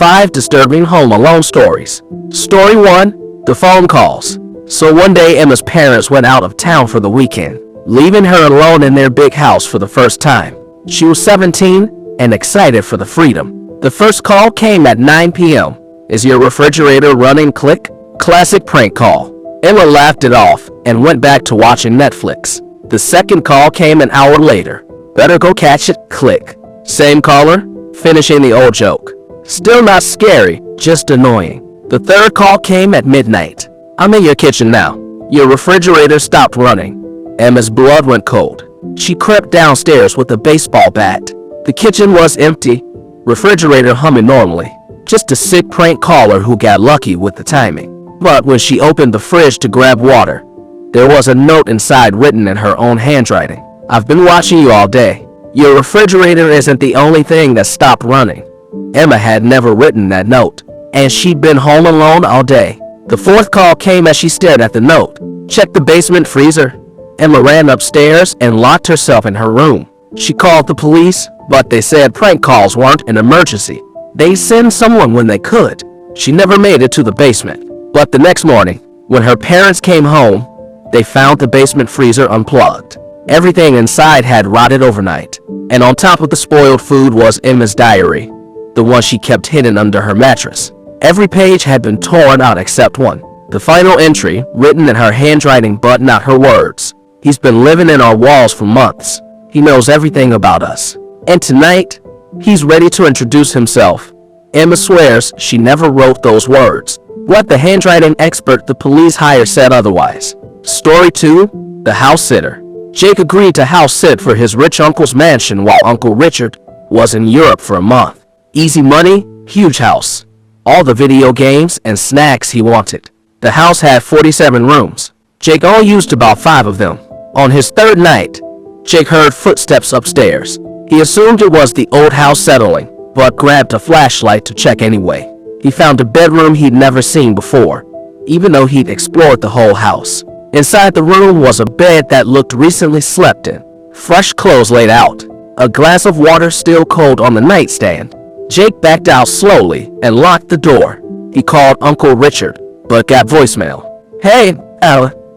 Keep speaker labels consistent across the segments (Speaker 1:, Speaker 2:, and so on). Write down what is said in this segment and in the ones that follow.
Speaker 1: 5 disturbing home alone stories. Story 1. The phone calls. So one day Emma's parents went out of town for the weekend, leaving her alone in their big house for the first time. She was 17 and excited for the freedom. The first call came at 9 p.m. Is your refrigerator running? Click. Classic prank call. Emma laughed it off and went back to watching Netflix. The second call came an hour later. Better go catch it. Click. Same caller, finishing the old joke. Still not scary, just annoying. The third call came at midnight. I'm in your kitchen now. Your refrigerator stopped running. Emma's blood went cold. She crept downstairs with a baseball bat. The kitchen was empty, refrigerator humming normally. Just a sick prank caller who got lucky with the timing. But when she opened the fridge to grab water, there was a note inside written in her own handwriting. I've been watching you all day. Your refrigerator isn't the only thing that stopped running. Emma had never written that note, and she'd been home alone all day. The fourth call came as she stared at the note. Check the basement freezer. Emma ran upstairs and locked herself in her room. She called the police, but they said prank calls weren't an emergency. They'd send someone when they could. She never made it to the basement. But the next morning, when her parents came home, they found the basement freezer unplugged. Everything inside had rotted overnight, and on top of the spoiled food was Emma's diary, the one she kept hidden under her mattress. Every page had been torn out except one. The final entry, written in her handwriting but not her words. He's been living in our walls for months. He knows everything about us. And tonight, he's ready to introduce himself. Emma swears she never wrote those words. What the handwriting expert the police hired said otherwise. Story 2. The house sitter. Jake agreed to house sit for his rich uncle's mansion while Uncle Richard was in Europe for a month. Easy money, huge house. All the video games and snacks he wanted. The house had 47 rooms. Jake only used about 5 of them. On his third night, Jake heard footsteps upstairs. He assumed it was the old house settling, but grabbed a flashlight to check anyway. He found a bedroom he'd never seen before, even though he'd explored the whole house. Inside the room was a bed that looked recently slept in. Fresh clothes laid out. A glass of water still cold on the nightstand. Jake backed out slowly and locked the door. He called Uncle Richard, but got voicemail. Hey,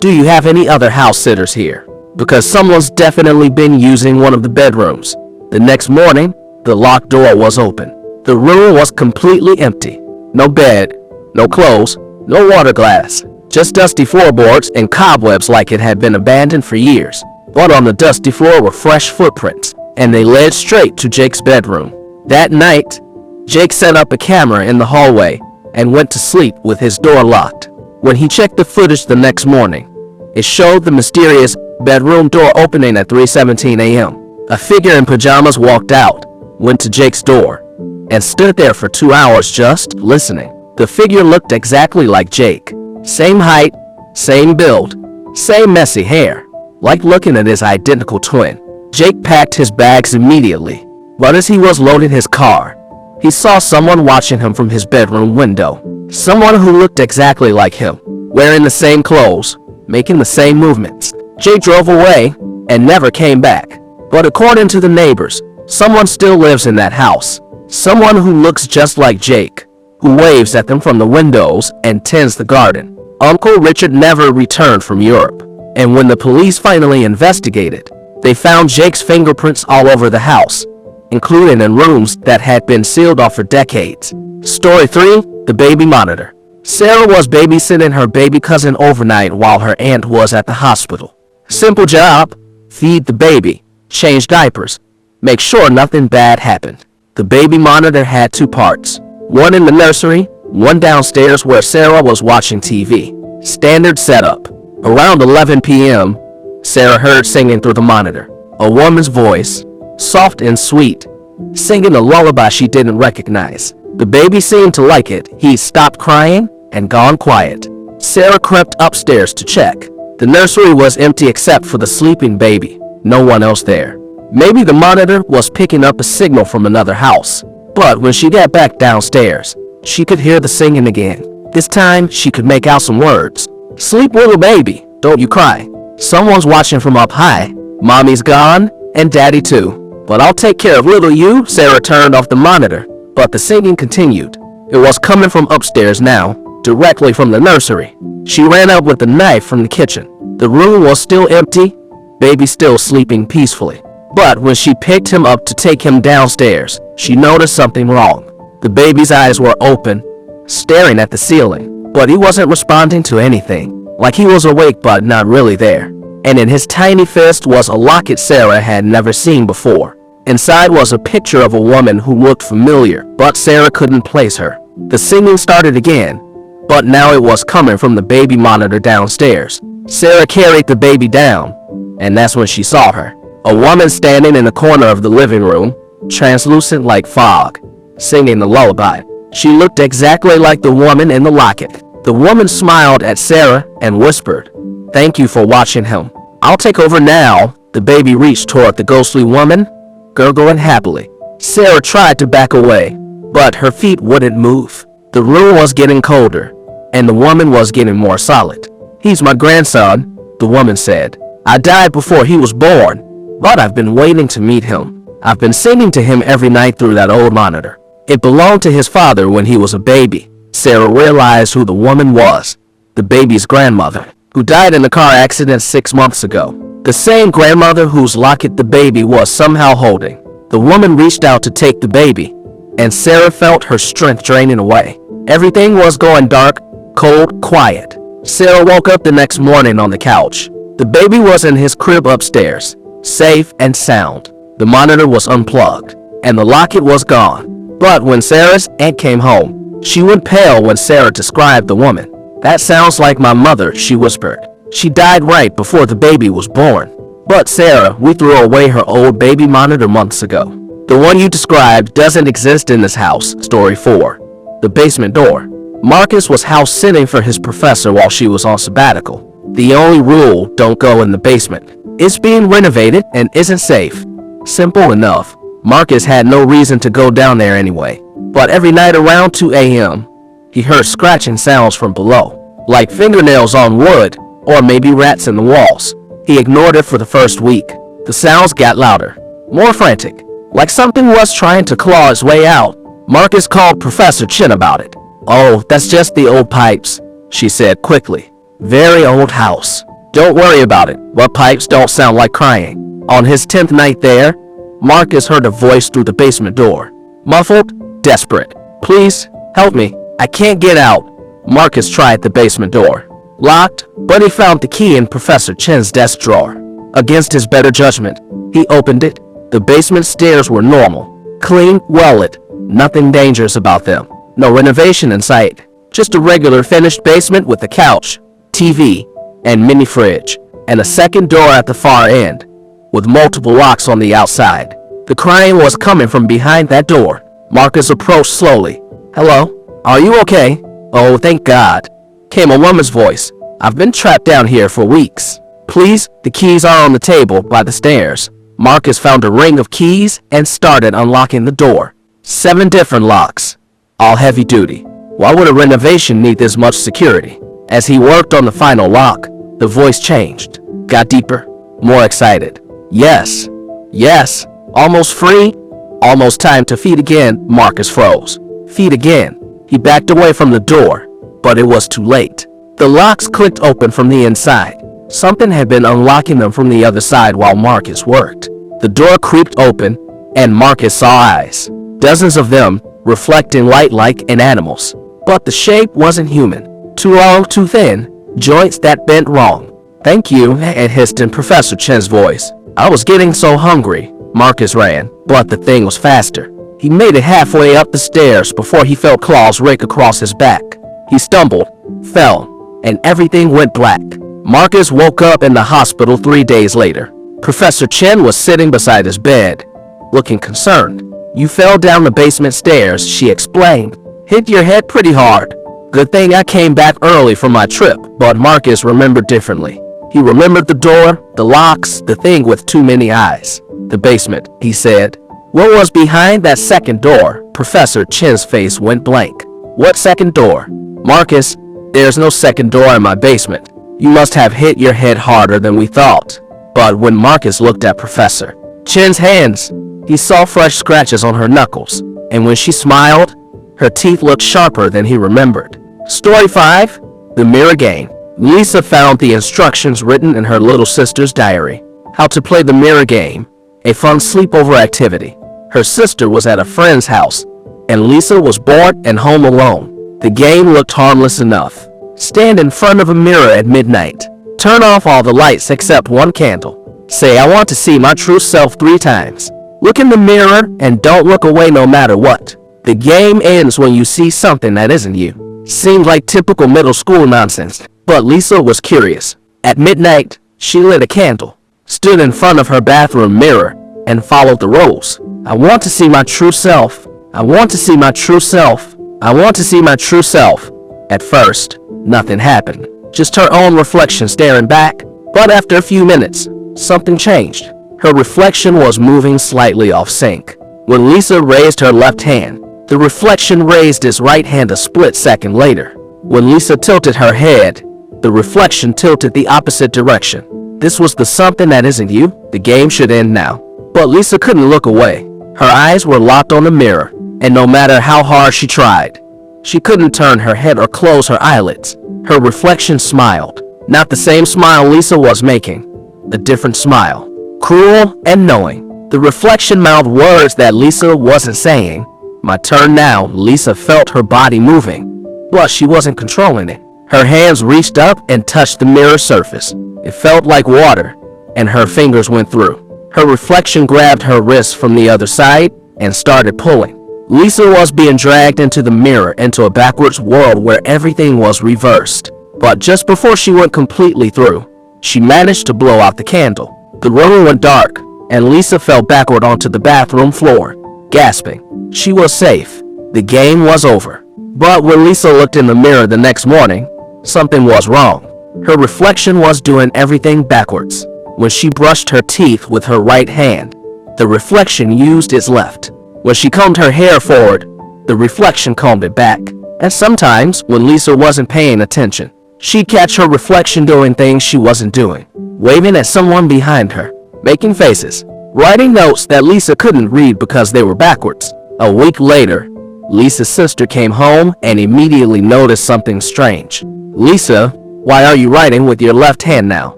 Speaker 1: do you have any other house sitters here? Because someone's definitely been using one of the bedrooms. The next morning, the locked door was open. The room was completely empty. No bed, no clothes, no water glass. Just dusty floorboards and cobwebs like it had been abandoned for years. But on the dusty floor were fresh footprints, and they led straight to Jake's bedroom. That night, Jake set up a camera in the hallway and went to sleep with his door locked. When he checked the footage the next morning, it showed the mysterious bedroom door opening at 3:17 a.m. A figure in pajamas walked out, went to Jake's door, and stood there for 2 hours just listening. The figure looked exactly like Jake. Same height, same build, same messy hair, like looking at his identical twin. Jake packed his bags immediately, but as he was loading his car, he saw someone watching him from his bedroom window. Someone who looked exactly like him, wearing the same clothes, making the same movements. Jake drove away and never came back. But according to the neighbors, someone still lives in that house. Someone who looks just like Jake, who waves at them from the windows and tends the garden. Uncle Richard never returned from Europe, and when the police finally investigated, they found Jake's fingerprints all over the house, including in rooms that had been sealed off for decades. Story 3. The baby monitor. Sarah was babysitting her baby cousin overnight while her aunt was at the hospital. Simple job: feed the baby, change diapers, make sure nothing bad happened. The baby monitor had 2 parts, one in the nursery, one downstairs where Sarah was watching TV. Standard setup. Around 11 p.m., Sarah heard singing through the monitor. A woman's voice, soft and sweet, singing a lullaby she didn't recognize. The baby seemed to like it. He stopped crying and gone quiet. Sarah crept upstairs to check. The nursery was empty except for the sleeping baby. No one else there. Maybe the monitor was picking up a signal from another house. But when she got back downstairs, she could hear the singing again. This time, she could make out some words. Sleep, little baby, don't you cry. Someone's watching from up high. Mommy's gone, and daddy too. But I'll take care of little you. Sarah turned off the monitor, but the singing continued. It was coming from upstairs now, directly from the nursery. She ran up with the knife from the kitchen. The room was still empty, baby still sleeping peacefully. But when she picked him up to take him downstairs, she noticed something wrong. The baby's eyes were open, staring at the ceiling, but he wasn't responding to anything, like he was awake but not really there. And in his tiny fist was a locket Sarah had never seen before. Inside was a picture of a woman who looked familiar, but Sarah couldn't place her. The singing started again, but now it was coming from the baby monitor downstairs. Sarah carried the baby down, and that's when she saw her. A woman standing in the corner of the living room, translucent like fog, singing the lullaby. She looked exactly like the woman in the locket. The woman smiled at Sarah and whispered, "Thank you for watching him. I'll take over now." The baby reached toward the ghostly woman, gurgling happily. Sarah tried to back away, but her feet wouldn't move. The room was getting colder, and the woman was getting more solid. "He's my grandson," the woman said. "I died before he was born, but I've been waiting to meet him. I've been singing to him every night through that old monitor. It belonged to his father when he was a baby." Sarah realized who the woman was, the baby's grandmother, who died in a car accident 6 months ago. The same grandmother whose locket the baby was somehow holding. The woman reached out to take the baby, and Sarah felt her strength draining away. Everything was going dark, cold, quiet. Sarah woke up the next morning on the couch. The baby was in his crib upstairs, safe and sound. The monitor was unplugged, and the locket was gone. But when Sarah's aunt came home, she went pale when Sarah described the woman. "That sounds like my mother," she whispered. "She died right before the baby was born." "But Sarah, we threw away her old baby monitor months ago. The one you described doesn't exist in this house." Story 4. The basement door. Marcus was house sitting for his professor while she was on sabbatical. The only rule, don't go in the basement. It's being renovated and isn't safe. Simple enough. Marcus had no reason to go down there anyway. But every night around 2 a.m., he heard scratching sounds from below, like fingernails on wood, or maybe rats in the walls. He ignored it for the first week. The sounds got louder, more frantic, like something was trying to claw its way out. Marcus called Professor Chen about it. "Oh, that's just the old pipes," she said quickly. "Very old house. Don't worry about it, but pipes don't sound like crying." On his 10th night there, Marcus heard a voice through the basement door. Muffled, desperate. "Please, help me. I can't get out." Marcus tried the basement door. Locked, but he found the key in Professor Chen's desk drawer. Against his better judgment, he opened it. The basement stairs were normal, clean, well-lit. Nothing dangerous about them. No renovation in sight. Just a regular finished basement with a couch, TV, and mini fridge, and a second door at the far end, with multiple locks on the outside. The crying was coming from behind that door. Marcus approached slowly. "Hello? Are you okay?" "Oh, thank God," came a woman's voice. "I've been trapped down here for weeks. Please, the keys are on the table by the stairs." Marcus found a ring of keys and started unlocking the door. 7 different locks, all heavy duty. Why would a renovation need this much security? As he worked on the final lock, the voice changed, got deeper, more excited. "Yes, yes, almost free, almost time to feed again." Marcus froze. Feed again. He backed away from the door, but it was too late. The locks clicked open from the inside. Something had been unlocking them from the other side while Marcus worked. The door creaked open, and Marcus saw eyes. Dozens of them, reflecting light like in animals. But the shape wasn't human. Too long, too thin, joints that bent wrong. "Thank you," it hissed in Professor Chen's voice. "I was getting so hungry." Marcus ran, but the thing was faster. He made it halfway up the stairs before he felt claws rake across his back. He stumbled, fell, and everything went black. Marcus woke up in the hospital 3 days later. Professor Chen was sitting beside his bed, looking concerned. "You fell down the basement stairs," she explained. "Hit your head pretty hard. Good thing I came back early from my trip." But Marcus remembered differently. He remembered the door, the locks, the thing with too many eyes. "The basement," he said. "What was behind that second door?" Professor Chen's face went blank. "What second door?" "Marcus, there's no second door in my basement. You must have hit your head harder than we thought." But when Marcus looked at Professor Chen's hands, he saw fresh scratches on her knuckles. And when she smiled, Her teeth looked sharper than he remembered. Story 5. The Mirror Game. Lisa found the instructions written in her little sister's diary. How to play the mirror game, a fun sleepover activity. Her sister was at a friend's house, and Lisa was bored and home alone. The game looked harmless enough. Stand in front of a mirror at midnight. Turn off all the lights except one candle. Say, "I want to see my true self" 3 times. Look in the mirror and don't look away no matter what. The game ends when you see something that isn't you. Seemed like typical middle school nonsense, but Lisa was curious. At midnight, she lit a candle, stood in front of her bathroom mirror, and followed the rules. "I want to see my true self. I want to see my true self. I want to see my true self." At first, nothing happened. Just her own reflection staring back. But after a few minutes, something changed. Her reflection was moving slightly off sync. When Lisa raised her left hand, the reflection raised its right hand a split second later. When Lisa tilted her head, the reflection tilted the opposite direction. This was the something that isn't you. The game should end now. But Lisa couldn't look away. Her eyes were locked on the mirror, and no matter how hard she tried, she couldn't turn her head or close her eyelids. Her reflection smiled. Not the same smile Lisa was making. A different smile. Cruel and knowing. The reflection mouthed words that Lisa wasn't saying. "My turn now." Lisa felt her body moving, but she wasn't controlling it. Her hands reached up and touched the mirror surface. It felt like water, and her fingers went through. Her reflection grabbed her wrist from the other side and started pulling. Lisa was being dragged into the mirror, into a backwards world where everything was reversed. But just before she went completely through, she managed to blow out the candle. The room went dark, and Lisa fell backward onto the bathroom floor, gasping. She was safe. The game was over. But when Lisa looked in the mirror the next morning, something was wrong. Her reflection was doing everything backwards. When she brushed her teeth with her right hand, the reflection used its left. When she combed her hair forward, the reflection combed it back. And sometimes, when Lisa wasn't paying attention, she'd catch her reflection doing things she wasn't doing, waving at someone behind her, making faces, writing notes that Lisa couldn't read because they were backwards. A week later, Lisa's sister came home and immediately noticed something strange. "Lisa, why are you writing with your left hand now?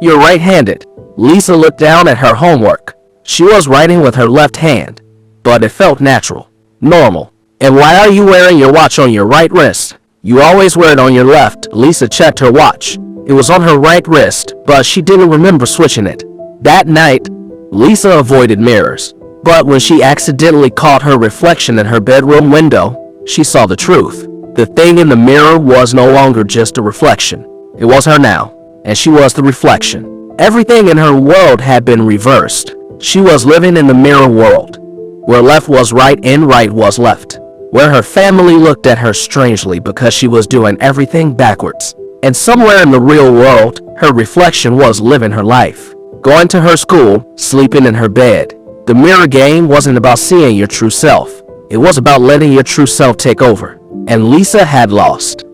Speaker 1: You're right-handed." Lisa looked down at her homework. She was writing with her left hand, but it felt natural, normal. "And why are you wearing your watch on your right wrist? You always wear it on your left." Lisa checked her watch. It was on her right wrist, but she didn't remember switching it. That night, Lisa avoided mirrors. But when she accidentally caught her reflection in her bedroom window, she saw the truth. The thing in the mirror was no longer just a reflection. It was her now, and she was the reflection. Everything in her world had been reversed. She was living in the mirror world, where left was right and right was left, where her family looked at her strangely because she was doing everything backwards. And somewhere in the real world, her reflection was living her life, going to her school, sleeping in her bed. The mirror game wasn't about seeing your true self. It was about letting your true self take over. And Lisa had lost.